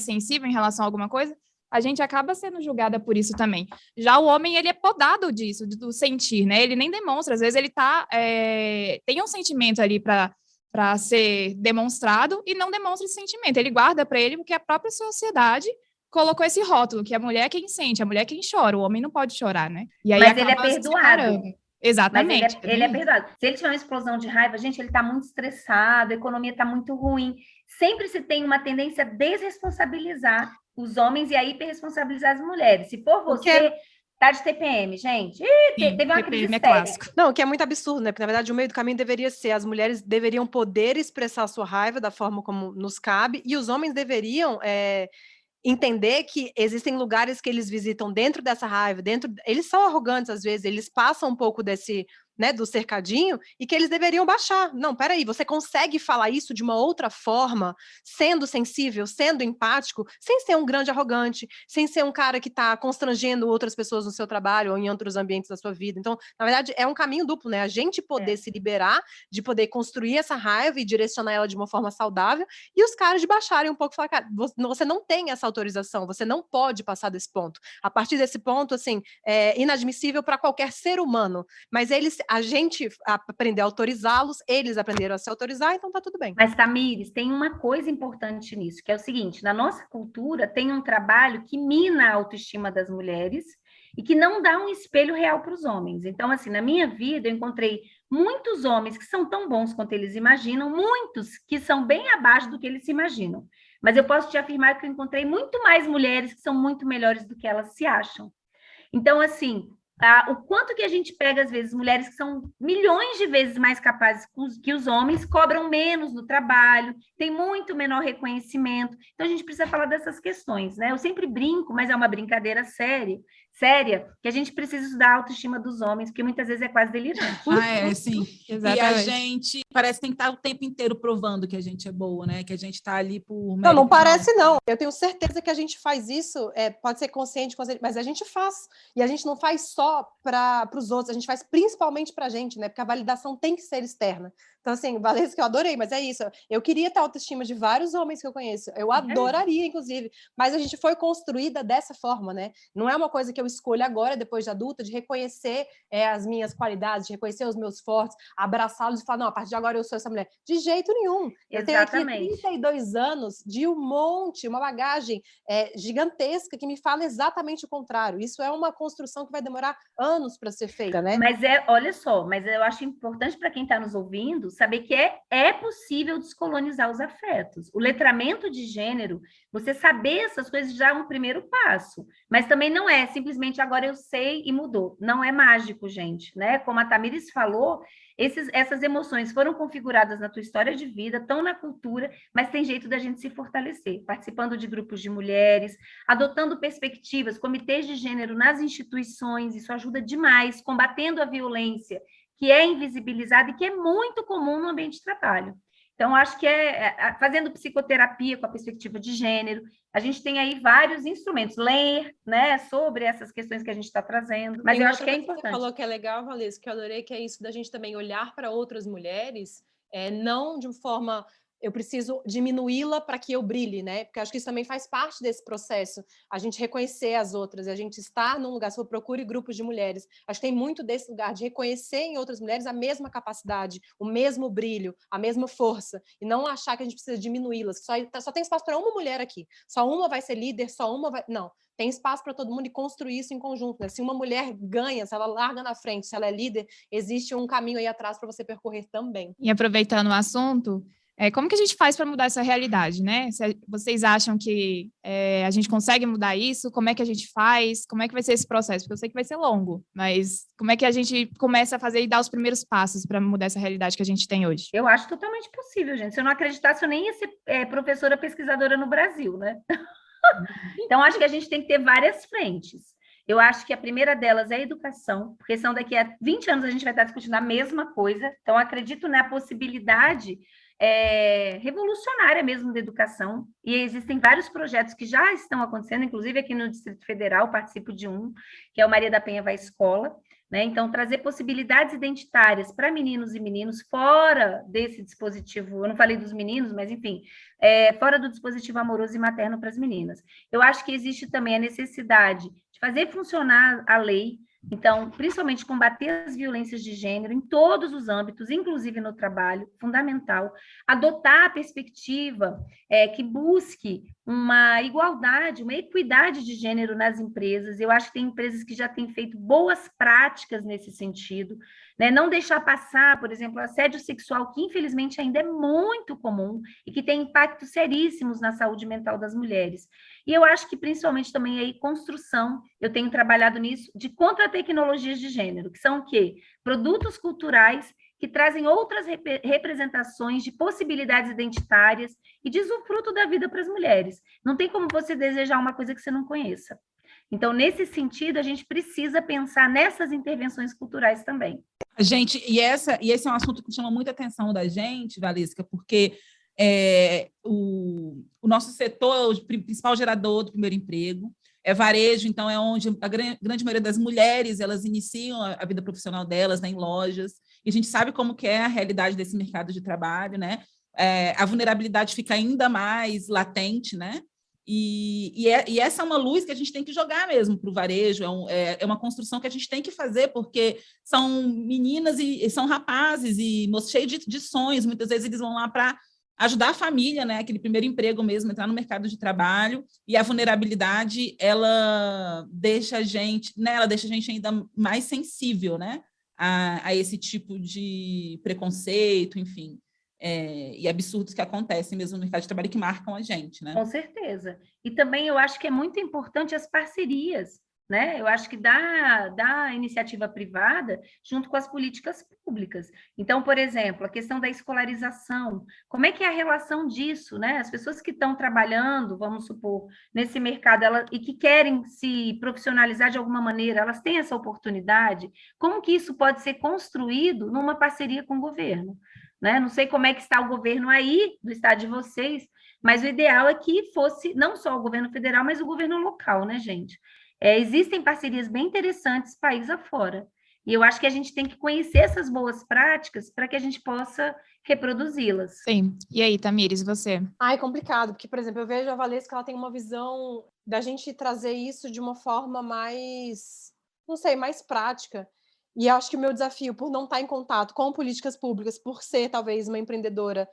Speaker 4: sensível em relação a alguma coisa, a gente acaba sendo julgada por isso também. Já o homem, ele é podado disso, do sentir, né? Ele nem demonstra, às vezes ele tem um sentimento ali para ser demonstrado e não demonstra esse sentimento. Ele guarda para ele porque a própria sociedade colocou esse rótulo, que a mulher é quem sente, a mulher é quem chora, o homem não pode chorar, né? E aí
Speaker 3: mas ele é perdoado.
Speaker 4: Exatamente.
Speaker 3: Mas ele é perdoado. Se ele tiver uma explosão de raiva, gente, ele está muito estressado, a economia está muito ruim. Sempre se tem uma tendência a desresponsabilizar os homens e a hiperresponsabilizar as mulheres. Se for você, tá de TPM, gente. Teve uma crise
Speaker 4: é clássico.
Speaker 7: Não, o que é muito absurdo, né? Porque, na verdade, o meio do caminho deveria ser, as mulheres deveriam poder expressar a sua raiva da forma como nos cabe, e os homens deveriam entender que existem lugares que eles visitam dentro dessa raiva, eles são arrogantes às vezes, eles passam um pouco desse, né, do cercadinho, e que eles deveriam baixar. Não, peraí, você consegue falar isso de uma outra forma, sendo sensível, sendo empático, sem ser um grande arrogante, sem ser um cara que está constrangendo outras pessoas no seu trabalho ou em outros ambientes da sua vida. Então, na verdade, é um caminho duplo, né? A gente poder se liberar, de poder construir essa raiva e direcionar ela de uma forma saudável, e os caras de baixarem um pouco e falar, cara, você não tem essa autorização, você não pode passar desse ponto. A partir desse ponto, assim, é inadmissível para qualquer ser humano, mas a gente aprendeu a autorizá-los, eles aprenderam a se autorizar, então tá tudo bem.
Speaker 3: Mas, Tamires, tem uma coisa importante nisso, que é o seguinte, na nossa cultura tem um trabalho que mina a autoestima das mulheres e que não dá um espelho real para os homens. Então, assim, na minha vida eu encontrei muitos homens que são tão bons quanto eles imaginam, muitos que são bem abaixo do que eles se imaginam. Mas eu posso te afirmar que eu encontrei muito mais mulheres que são muito melhores do que elas se acham. Então, assim, o quanto que a gente pega, às vezes, mulheres que são milhões de vezes mais capazes que os homens, cobram menos no trabalho, tem muito menor reconhecimento. Então, a gente precisa falar dessas questões, né? Eu sempre brinco, mas é uma brincadeira séria, que a gente precisa estudar a autoestima dos homens, porque muitas vezes é quase delirante.
Speaker 5: Sim.
Speaker 4: Exatamente.
Speaker 5: E a gente parece que tem que estar o tempo inteiro provando que a gente é boa, né? Que a gente está ali por...
Speaker 7: Não parece, não. Eu tenho certeza que a gente faz isso, pode ser consciente, mas a gente faz. E a gente não faz só para os outros, a gente faz principalmente para a gente, né? Porque a validação tem que ser externa. Então, assim, Valesca, eu adorei, mas é isso. Eu queria ter a autoestima de vários homens que eu conheço. Eu adoraria, inclusive. Mas a gente foi construída dessa forma, né? Não é uma coisa que eu escolho agora, depois de adulta, de reconhecer as minhas qualidades, de reconhecer os meus fortes, abraçá-los e falar, não, a partir de agora eu sou essa mulher. De jeito nenhum. Eu tenho aqui 32 anos de uma bagagem gigantesca que me fala exatamente o contrário. Isso é uma construção que vai demorar anos para ser feita, né?
Speaker 3: Mas olha só, mas eu acho importante para quem está nos ouvindo saber que é possível descolonizar os afetos. O letramento de gênero, você saber essas coisas já é um primeiro passo, mas também não é simplesmente agora eu sei e mudou. Não é mágico, gente, né? Como a Tamires falou, essas emoções foram configuradas na tua história de vida, estão na cultura, mas tem jeito da gente se fortalecer, participando de grupos de mulheres, adotando perspectivas, comitês de gênero nas instituições, isso ajuda demais, combatendo a violência que é invisibilizada e que é muito comum no ambiente de trabalho. Então, acho que fazendo psicoterapia com a perspectiva de gênero, a gente tem aí vários instrumentos, ler, né, sobre essas questões que a gente está trazendo, mas eu acho que é importante.
Speaker 7: Você falou que é legal, Valesca, que eu adorei, que é isso da gente também olhar para outras mulheres, não de forma... eu preciso diminuí-la para que eu brilhe, né? Porque acho que isso também faz parte desse processo, a gente reconhecer as outras, a gente estar num lugar, se eu procure grupos de mulheres, acho que tem muito desse lugar de reconhecer em outras mulheres a mesma capacidade, o mesmo brilho, a mesma força, e não achar que a gente precisa diminuí-las, só tem espaço para uma mulher aqui, só uma vai ser líder, só uma vai... Não, tem espaço para todo mundo e construir isso em conjunto, né? Se uma mulher ganha, se ela larga na frente, se ela é líder, existe um caminho aí atrás para você percorrer também.
Speaker 4: E aproveitando o assunto, como que a gente faz para mudar essa realidade, né? Vocês acham que a gente consegue mudar isso? Como é que a gente faz? Como é que vai ser esse processo? Porque eu sei que vai ser longo, mas como é que a gente começa a fazer e dar os primeiros passos para mudar essa realidade que a gente tem hoje?
Speaker 3: Eu acho totalmente possível, gente. Se eu não acreditasse, eu nem ia ser professora pesquisadora no Brasil, né? Então, acho que a gente tem que ter várias frentes. Eu acho que a primeira delas é a educação, porque senão daqui a 20 anos a gente vai estar discutindo a mesma coisa. Então, acredito na possibilidade revolucionária mesmo da educação, e existem vários projetos que já estão acontecendo, inclusive aqui no Distrito Federal, participo de um, que é o Maria da Penha Vai Escola, né? Então, trazer possibilidades identitárias para meninos e meninos fora desse dispositivo, eu não falei dos meninos, mas enfim, fora do dispositivo amoroso e materno para as meninas. Eu acho que existe também a necessidade de fazer funcionar a lei. Então, principalmente combater as violências de gênero em todos os âmbitos, inclusive no trabalho, fundamental. Adotar a perspectiva que busque uma igualdade, uma equidade de gênero nas empresas. Eu acho que tem empresas que já têm feito boas práticas nesse sentido, né? Não deixar passar, por exemplo, assédio sexual, que infelizmente ainda é muito comum e que tem impactos seríssimos na saúde mental das mulheres. E eu acho que principalmente também aí construção, eu tenho trabalhado nisso, de contra-tecnologias de gênero, que são o quê? Produtos culturais que trazem outras representações de possibilidades identitárias e de usufruto da vida para as mulheres. Não tem como você desejar uma coisa que você não conheça. Então, nesse sentido, a gente precisa pensar nessas intervenções culturais também.
Speaker 5: Gente, e esse é um assunto que chama muita atenção da gente, Valesca, porque o nosso setor é o principal gerador do primeiro emprego, é varejo, então é onde a grande maioria das mulheres elas iniciam a vida profissional delas, né, em lojas, e a gente sabe como que é a realidade desse mercado de trabalho, né? A vulnerabilidade fica ainda mais latente, né? E essa é uma luz que a gente tem que jogar mesmo para o varejo, é uma construção que a gente tem que fazer, porque são meninas e são rapazes e cheios de sonhos, muitas vezes eles vão lá para ajudar a família, né, aquele primeiro emprego mesmo, entrar no mercado de trabalho, e a vulnerabilidade, ela deixa a gente ainda mais sensível, né, a esse tipo de preconceito, enfim, e absurdos que acontecem mesmo no mercado de trabalho que marcam a gente, né?
Speaker 3: Com certeza. E também eu acho que é muito importante as parcerias, né? Eu acho que da iniciativa privada junto com as políticas públicas. Então, por exemplo, a questão da escolarização, como é que é a relação disso, né? As pessoas que estão trabalhando, vamos supor, nesse mercado e que querem se profissionalizar de alguma maneira, elas têm essa oportunidade? Como que isso pode ser construído numa parceria com o governo? Né? Não sei como é que está o governo aí, do estado de vocês, mas o ideal é que fosse não só o governo federal, mas o governo local, né, gente? Existem parcerias bem interessantes país afora. E eu acho que a gente tem que conhecer essas boas práticas para que a gente possa reproduzi-las.
Speaker 4: Sim. E aí, Tamires, você?
Speaker 7: É complicado, porque, por exemplo, eu vejo a Valesca que ela tem uma visão da gente trazer isso de uma forma mais, não sei, mais prática. E eu acho que o meu desafio, por não estar em contato com políticas públicas, por ser talvez uma empreendedora,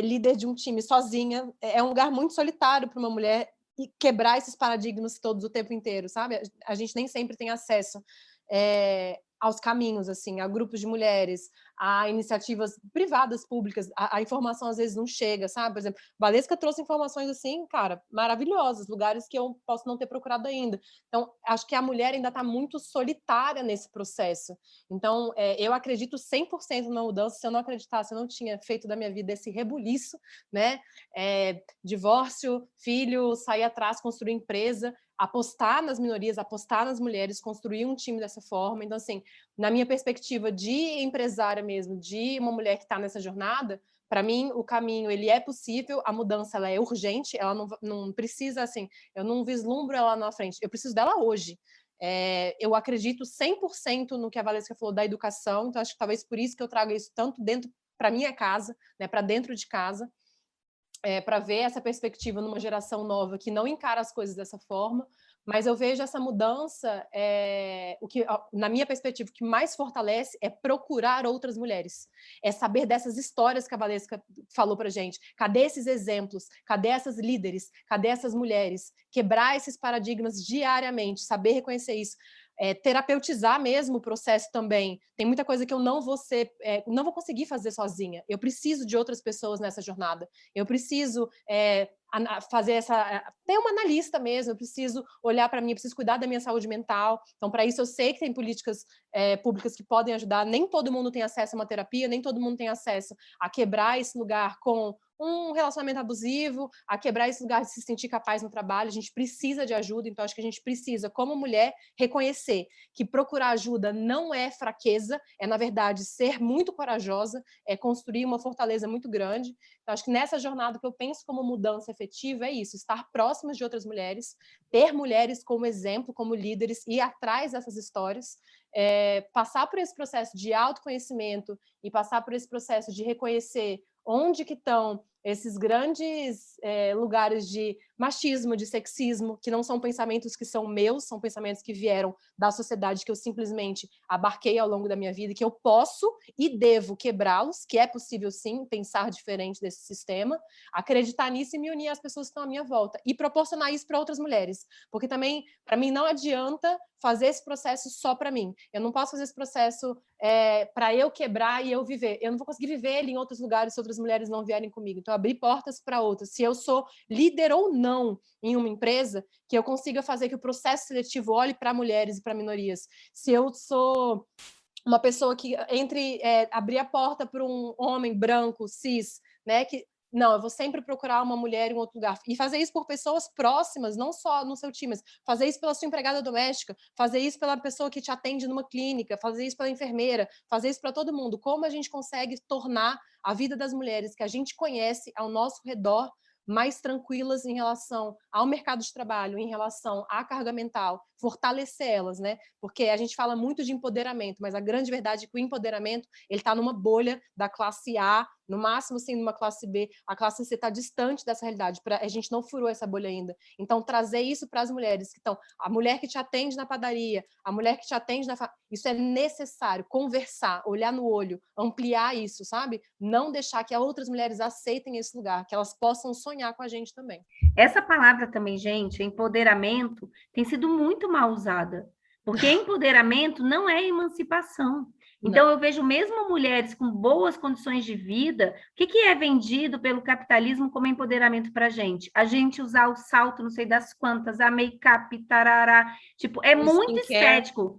Speaker 7: líder de um time sozinha, é um lugar muito solitário para uma mulher e quebrar esses paradigmas todos o tempo inteiro, sabe? A gente nem sempre tem acesso aos caminhos, assim, a grupos de mulheres, a iniciativas privadas, públicas, a informação às vezes não chega, sabe? Por exemplo, Valesca trouxe informações assim, cara, maravilhosas, lugares que eu posso não ter procurado ainda. Então, acho que a mulher ainda está muito solitária nesse processo. Então, eu acredito 100% numa mudança. Se eu não acreditasse, eu não tinha feito da minha vida esse rebuliço, né? Divórcio, filho, sair atrás, construir empresa, apostar nas minorias, apostar nas mulheres, construir um time dessa forma. Então, assim, na minha perspectiva de empresária mesmo, de uma mulher que está nessa jornada, para mim, o caminho ele é possível, a mudança ela é urgente, ela não precisa, assim, eu não vislumbro ela na frente, eu preciso dela hoje. Eu acredito 100% no que a Valesca falou da educação, então acho que talvez por isso que eu trago isso tanto dentro para minha casa, né, para dentro de casa, para ver essa perspectiva numa geração nova que não encara as coisas dessa forma, mas eu vejo essa mudança, o que, na minha perspectiva, o que mais fortalece é procurar outras mulheres, é saber dessas histórias que a Valesca falou para gente, cadê esses exemplos, cadê essas líderes, cadê essas mulheres, quebrar esses paradigmas diariamente, saber reconhecer isso, terapeutizar mesmo o processo também. Tem muita coisa que eu não vou conseguir fazer sozinha. Eu preciso de outras pessoas nessa jornada. Eu preciso fazer ter uma analista mesmo, eu preciso olhar para mim, eu preciso cuidar da minha saúde mental. Então, para isso, eu sei que tem políticas públicas que podem ajudar. Nem todo mundo tem acesso a uma terapia, nem todo mundo tem acesso a quebrar esse lugar com um relacionamento abusivo, a quebrar esse lugar de se sentir capaz no trabalho. A gente precisa de ajuda, então acho que a gente precisa, como mulher, reconhecer que procurar ajuda não é fraqueza, é, na verdade, ser muito corajosa, é construir uma fortaleza muito grande. Então, acho que nessa jornada que eu penso como mudança efetiva é isso, estar próximas de outras mulheres, ter mulheres como exemplo, como líderes, ir atrás dessas histórias, passar por esse processo de autoconhecimento e passar por esse processo de reconhecer onde que estão esses grandes lugares de machismo, de sexismo, que não são pensamentos que são meus, são pensamentos que vieram da sociedade, que eu simplesmente abarquei ao longo da minha vida, que eu posso e devo quebrá-los, que é possível sim pensar diferente desse sistema, acreditar nisso e me unir às pessoas que estão à minha volta e proporcionar isso para outras mulheres, porque também, para mim, não adianta fazer esse processo só para mim. Eu não posso fazer esse processo para eu quebrar e eu viver. Eu não vou conseguir viver ele em outros lugares se outras mulheres não vierem comigo. Então, abrir portas para outras. Se eu sou líder ou não em uma empresa, que eu consiga fazer que o processo seletivo olhe para mulheres e para minorias. Se eu sou uma pessoa que abrir a porta para um homem branco, cis, né, não, eu vou sempre procurar uma mulher em outro lugar. E fazer isso por pessoas próximas, não só no seu time, mas fazer isso pela sua empregada doméstica, fazer isso pela pessoa que te atende numa clínica, fazer isso pela enfermeira, fazer isso para todo mundo. Como a gente consegue tornar a vida das mulheres que a gente conhece ao nosso redor mais tranquilas em relação ao mercado de trabalho, em relação à carga mental, fortalecer elas, né? Porque a gente fala muito de empoderamento, mas a grande verdade é que o empoderamento ele está numa bolha da classe A, no máximo, sim, numa classe B. A classe C está distante dessa realidade. A gente não furou essa bolha ainda. Então, trazer isso para as mulheres que estão... A mulher que te atende na padaria, a mulher que te atende isso é necessário. Conversar, olhar no olho, ampliar isso, sabe? Não deixar que outras mulheres aceitem esse lugar, que elas possam sonhar com a gente também.
Speaker 3: Essa palavra também, gente, empoderamento, tem sido muito mal usada. Porque empoderamento não é emancipação. Então, eu vejo mesmo mulheres com boas condições de vida, o que é vendido pelo capitalismo como empoderamento para a gente usar o salto, não sei das quantas, a make-up, tarará, tipo, é muito estético.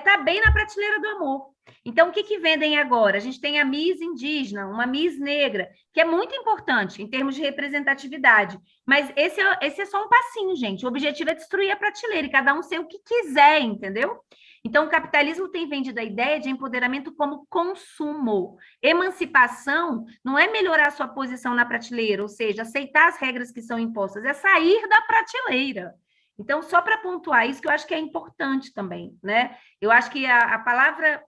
Speaker 3: Tá bem na prateleira do amor. Então, o que vendem agora? A gente tem a Miss indígena, uma Miss negra, que é muito importante em termos de representatividade. Mas esse é só um passinho, gente. O objetivo é destruir a prateleira e cada um ser o que quiser, entendeu? Então, o capitalismo tem vendido a ideia de empoderamento como consumo. Emancipação não é melhorar a sua posição na prateleira, ou seja, aceitar as regras que são impostas, é sair da prateleira. Então, só para pontuar isso, que eu acho que é importante também, né? Eu acho que a palavra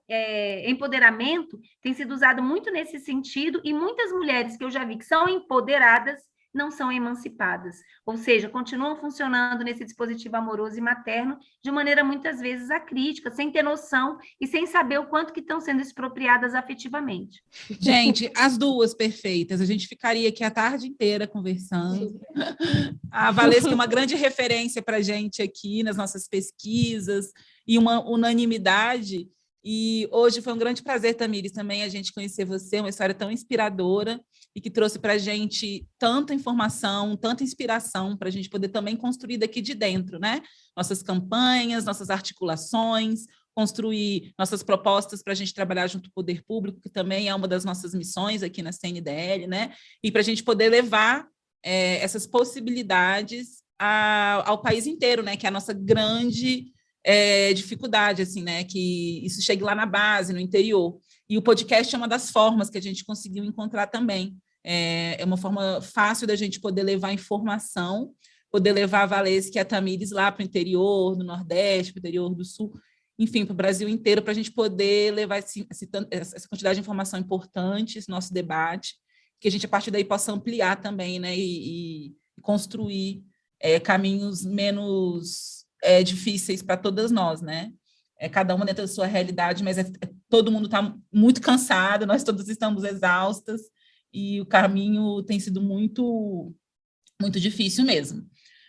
Speaker 3: empoderamento tem sido usada muito nesse sentido, e muitas mulheres que eu já vi que são empoderadas não são emancipadas, ou seja, continuam funcionando nesse dispositivo amoroso e materno de maneira muitas vezes acrítica, sem ter noção e sem saber o quanto que estão sendo expropriadas afetivamente.
Speaker 5: Gente, as duas perfeitas, a gente ficaria aqui a tarde inteira conversando. A Valesca é uma grande referência para a gente aqui nas nossas pesquisas e uma unanimidade. E hoje foi um grande prazer, Tamires, também a gente conhecer você, uma história tão inspiradora e que trouxe para a gente tanta informação, tanta inspiração para a gente poder também construir daqui de dentro, né? Nossas campanhas, nossas articulações, construir nossas propostas para a gente trabalhar junto ao poder público, que também é uma das nossas missões aqui na CNDL, né? E para a gente poder levar essas possibilidades ao país inteiro, né? Que é a nossa grande dificuldade, assim, né? Que isso chegue lá na base, no interior. E o podcast é uma das formas que a gente conseguiu encontrar também. É uma forma fácil da gente poder levar informação, poder levar a Valesca e a Tamires lá para o interior do Nordeste, para o interior do Sul, enfim, para o Brasil inteiro, para a gente poder levar essa quantidade de informação importante, esse nosso debate, que a gente, a partir daí, possa ampliar também, né, e construir caminhos menos difíceis para todas nós, né? Cada uma dentro da sua realidade, mas todo mundo está muito cansado, nós todos estamos exaustas, e o caminho tem sido muito, muito difícil mesmo.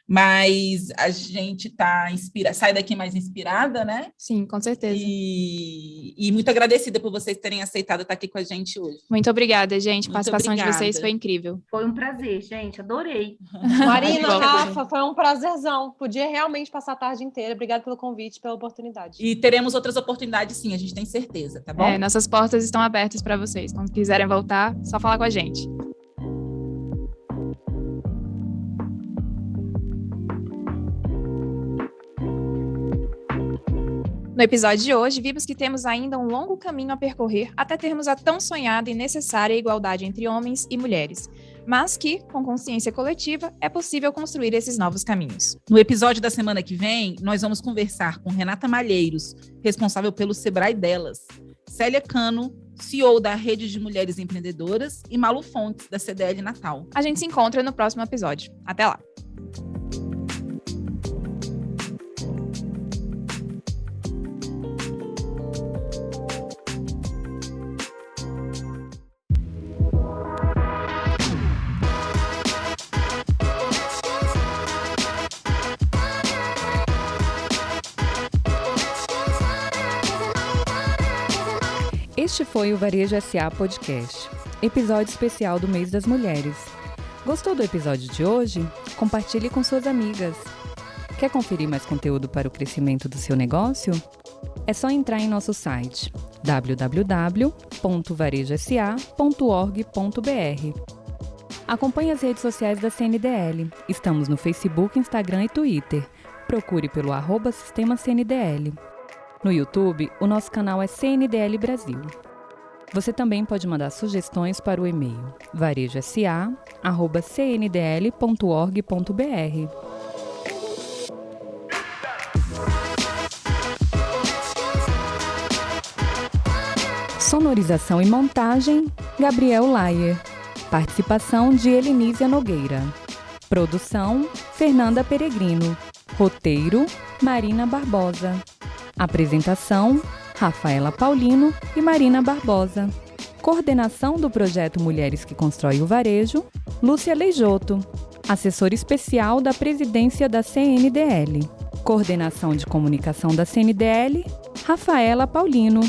Speaker 5: Mas a gente está sai daqui mais inspirada, né?
Speaker 4: Sim, com certeza.
Speaker 5: E muito agradecida por vocês terem aceitado estar aqui com a gente hoje.
Speaker 4: Muito obrigada, gente. A
Speaker 5: Muito
Speaker 4: participação
Speaker 5: obrigada.
Speaker 4: de vocês foi incrível.
Speaker 3: Foi um prazer, gente, adorei.
Speaker 7: Marina,
Speaker 4: Bom.
Speaker 7: Rafa, foi um prazerzão. Podia realmente passar a tarde inteira. Obrigada pelo convite, pela oportunidade.
Speaker 5: E teremos outras oportunidades, sim, a gente tem certeza, tá bom?
Speaker 4: Nossas portas estão abertas para vocês. Quando quiserem voltar, só falar com a gente. No episódio de hoje, vimos que temos ainda um longo caminho a percorrer até termos a tão sonhada e necessária igualdade entre homens e mulheres, mas que, com consciência coletiva, é possível construir esses novos caminhos.
Speaker 5: No episódio da semana que vem, nós vamos conversar com Renata Malheiros, responsável pelo Sebrae Delas, Célia Cano, CEO da Rede de Mulheres Empreendedoras, e Malu Fontes, da CDL Natal.
Speaker 4: A gente se encontra no próximo episódio. Até lá!
Speaker 6: Este foi o Varejo SA Podcast, episódio especial do Mês das Mulheres. Gostou do episódio de hoje? Compartilhe com suas amigas. Quer conferir mais conteúdo para o crescimento do seu negócio? É só entrar em nosso site www.varejosa.org.br. Acompanhe as redes sociais da CNDL. Estamos no Facebook, Instagram e Twitter. Procure pelo @SistemaCNDL. No YouTube, o nosso canal é CNDL Brasil. Você também pode mandar sugestões para o e-mail varejosa@cndl.org.br. Sonorização e montagem, Gabriel Laier. Participação de Elinísia Nogueira. Produção, Fernanda Peregrino. Roteiro, Marina Barbosa. Apresentação, Rafaela Paulino e Marina Barbosa. Coordenação do projeto Mulheres que Constroem o Varejo, Lúcia Leijoto. Assessora especial da presidência da CNDL. Coordenação de comunicação da CNDL, Rafaela Paulino.